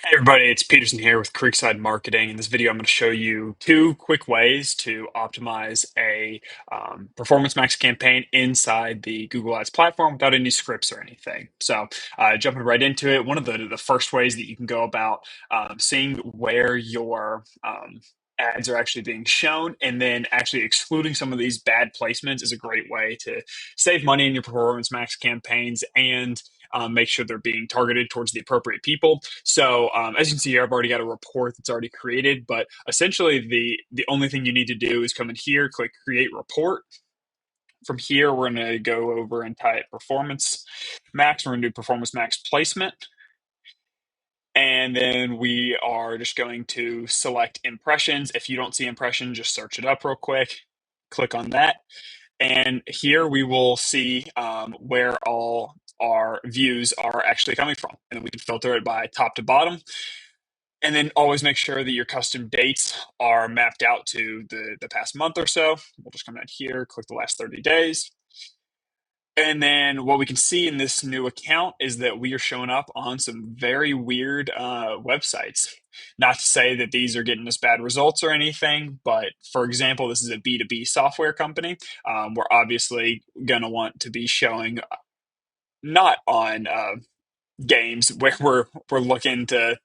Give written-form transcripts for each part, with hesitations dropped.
Hey everybody, it's Peterson here with Creekside Marketing. In this video, I'm going to show you two quick ways to optimize a Performance Max campaign inside the Google Ads platform without any scripts or anything. So, jumping right into it, one of the first ways that you can go about seeing where your ads are actually being shown and then actually excluding some of these bad placements is a great way to save money in your Performance Max campaigns and make sure they're being targeted towards the appropriate people. So as you can see here, I've already got a report that's already created, but essentially the only thing you need to do is come in here, click create report. From here, we're going to go over and type performance max. We're going to do performance max placement. And then we are just going to select impressions. If you don't see impression, just search it up real quick. Click on that. And here we will see where all our views are actually coming from. And then we can filter it by top to bottom. And then always make sure that your custom dates are mapped out to the past month or so. We'll just come down here, click the last 30 days. And then what we can see in this new account is that we are showing up on some very weird websites. Not to say that these are getting us bad results or anything, but for example, this is a B2B software company. We're obviously going to want to be showing not on games where we're looking to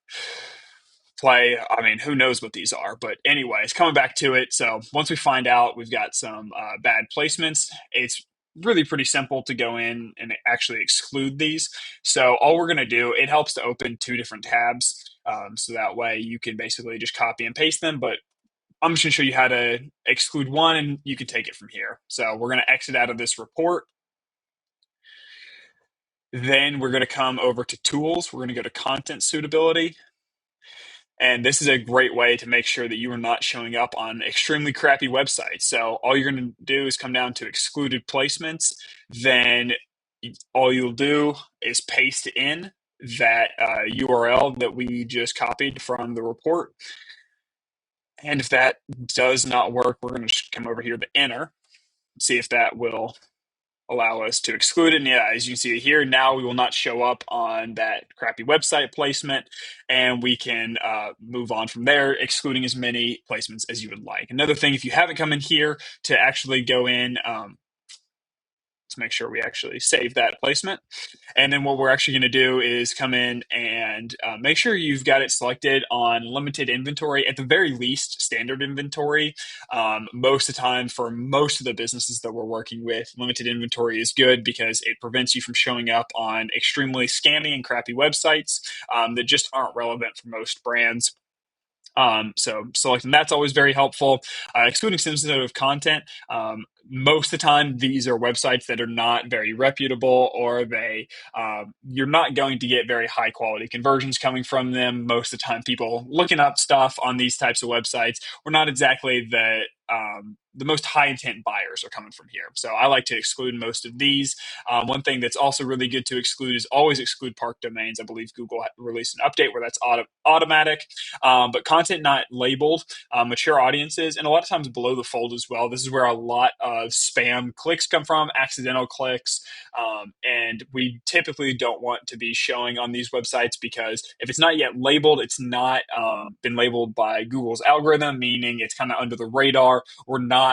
play. I mean, who knows what these are? But anyways, coming back to it. So once we find out we've got some bad placements, it's really pretty simple to go in and actually exclude these. So all we're going to do, it helps to open two different tabs. So that way you can basically just copy and paste them. But I'm just going to show you how to exclude one and you can take it from here. So we're going to exit out of this report. Then we're going to come over to tools. We're going to go to content suitability. And this is a great way to make sure that you are not showing up on extremely crappy websites. So all you're going to do is come down to excluded placements. Then all you'll do is paste in that URL that we just copied from the report. And if that does not work, we're going to come over here to enter, see if that will allow us to exclude it. And yeah, as you can see here, now we will not show up on that crappy website placement, and we can move on from there, excluding as many placements as you would like. Another thing, if you haven't come in here to actually go in, let's make sure we actually save that placement. And then what we're actually going to do is come in and make sure you've got it selected on limited inventory, at the very least standard inventory. Most of the time, for most of the businesses that we're working with, limited inventory is good because it prevents you from showing up on extremely scammy and crappy websites that just aren't relevant for most brands. So selecting that's always very helpful. Excluding sensitive content. Most of the time, these are websites that are not very reputable, or you're not going to get very high quality conversions coming from them. Most of the time, people looking up stuff on these types of websites were not exactly the most high intent buyers are coming from here. So I like to exclude most of these. One thing that's also really good to exclude is always exclude park domains. I believe Google released an update where that's automatic. But content not labeled, mature audiences, and a lot of times below the fold as well. This is where a lot of spam clicks come from, accidental clicks, and we typically don't want to be showing on these websites because if it's not yet labeled, it's not been labeled by Google's algorithm, meaning it's kind of under the radar. We're not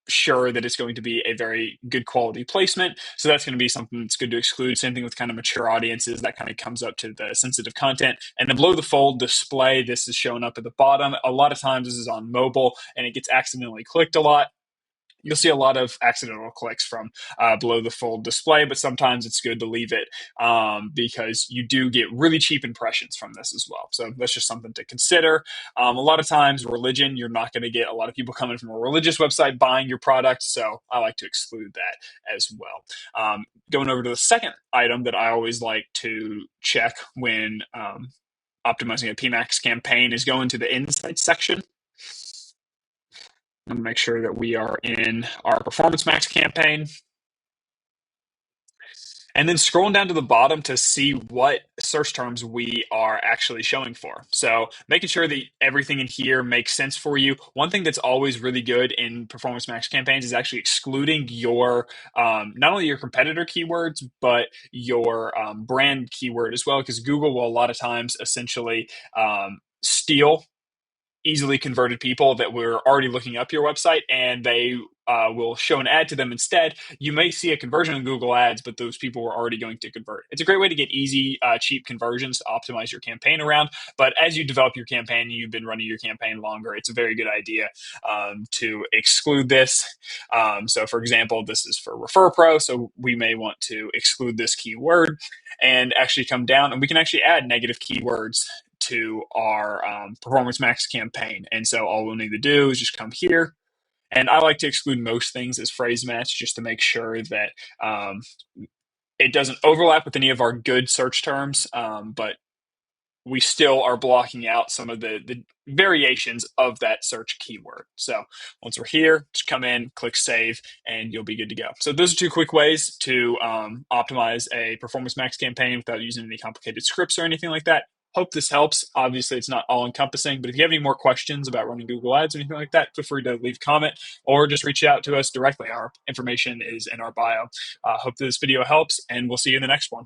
sure that it's going to be a very good quality placement. So that's going to be something that's good to exclude. Same thing with kind of mature audiences. That kind of comes up to the sensitive content. And then below the fold display, this is showing up at the bottom. A lot of times this is on mobile and it gets accidentally clicked a lot. You'll see a lot of accidental clicks from below the fold display, but sometimes it's good to leave it because you do get really cheap impressions from this as well. So that's just something to consider. A lot of times, religion, you're not going to get a lot of people coming from a religious website buying your product. So I like to exclude that as well. Going over to the second item that I always like to check when optimizing a Pmax campaign is go into the insights section. I'm going to make sure that we are in our Performance Max campaign. And then scrolling down to the bottom to see what search terms we are actually showing for. So making sure that everything in here makes sense for you. One thing that's always really good in Performance Max campaigns is actually excluding your not only your competitor keywords, but your brand keyword as well, because Google will a lot of times essentially steal easily converted people that were already looking up your website, and they will show an ad to them instead. You may see a conversion in Google Ads, but those people were already going to convert. It's a great way to get easy, cheap conversions to optimize your campaign around. But as you develop your campaign, you've been running your campaign longer, it's a very good idea to exclude this. So, for example, this is for Refer Pro, so we may want to exclude this keyword and actually come down, and we can actually add negative keywords to our Performance Max campaign. And so all we'll need to do is just come here. And I like to exclude most things as phrase match just to make sure that um, it doesn't overlap with any of our good search terms. But we still are blocking out some of the variations of that search keyword. So once we're here, just come in, click save, and you'll be good to go. So those are two quick ways to optimize a Performance Max campaign without using any complicated scripts or anything like that. Hope this helps. Obviously, it's not all encompassing, but if you have any more questions about running Google Ads or anything like that, feel free to leave a comment or just reach out to us directly. Our information is in our bio. Hope this video helps, and we'll see you in the next one.